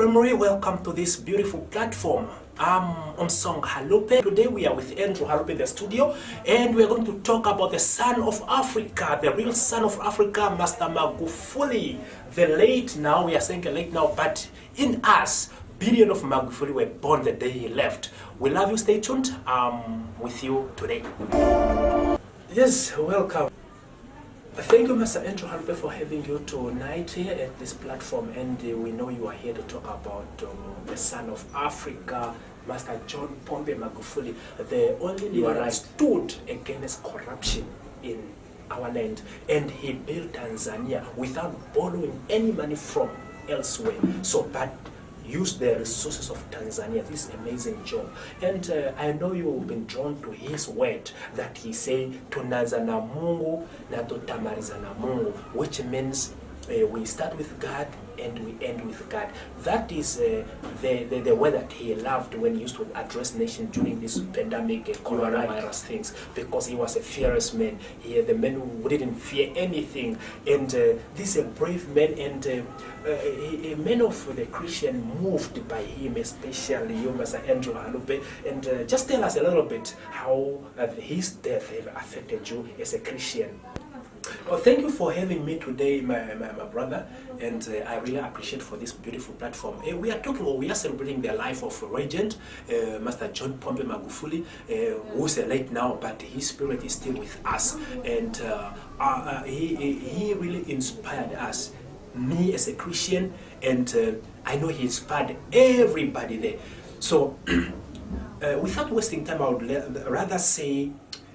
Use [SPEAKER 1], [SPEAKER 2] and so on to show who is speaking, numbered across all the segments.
[SPEAKER 1] family, welcome to this beautiful platform. I'm Song Halupe. Today we are with Andrew Halupe in the studio, and we're going to talk about the son of Africa, the real son of Africa, Master Magufuli. The late now, we are saying late now, but in us, billion of Magufuli were born the day he left. We love you, stay tuned. I'm with you today. Yes, welcome. Thank you, Mr. Andrew Halupe, for having you tonight here at this platform. And we know you are here to talk about the son of Africa, Master John Pombe Magufuli, the only leader that stood against corruption in our land. And he built Tanzania without borrowing any money from elsewhere. So, but use the resources of Tanzania. This amazing job. And I know you've been drawn to his word that he say tunaanza na Mungu na tutamaliza na Mungu, which means we start with God and we end with God. That is the way that he loved when he used to address nation during this pandemic coronavirus things, because he was a fearless man. He the man who didn't fear anything, and this is a brave man, and a man of the Christian moved by him, especially you, Mr. Andrew Halupe. And just tell us a little bit how his death have affected you as a Christian. Well, thank you for having me today, my brother, and I really appreciate for this beautiful platform. We are celebrating the life of Regent, Master John Pombe Magufuli, who's late now, but his spirit is still with us, and he really inspired us, me as a Christian, and I know he inspired everybody there. So, without wasting time, I would rather say,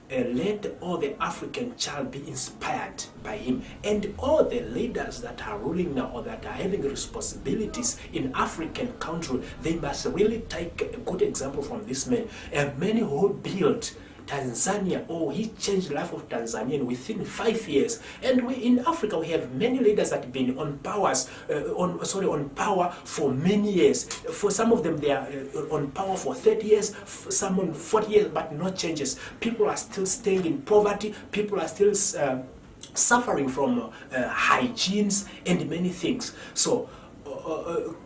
[SPEAKER 1] let all the African child be inspired by him, and all the leaders that are ruling now or that are having responsibilities in African country, they must really take a good example from this man. And many who built Tanzania, he changed the life of Tanzanian within 5 years. And we in Africa, we have many leaders that have been on power for many years. For some of them, they are on power for 30 years, some on 40 years, but no changes. People are still staying in poverty. People are still suffering from hygienes and many things. So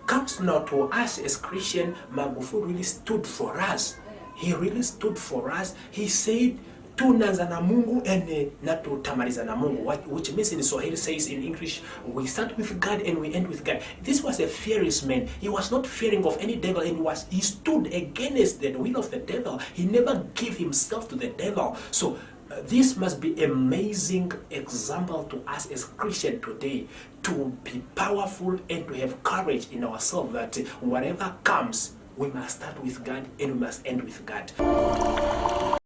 [SPEAKER 1] comes now to us as Christian, Magufuli really stood for us. He really stood for us. He said, tunaanza na Mungu and na tutamaliza na Mungu, which means in Swahili says in English, we start with God and we end with God. This was a fearless man. He was not fearing of any devil, and he stood against the will of the devil. He never gave himself to the devil. So this must be an amazing example to us as Christians today, to be powerful and to have courage in ourselves that whatever comes, we must start with God and we must end with God.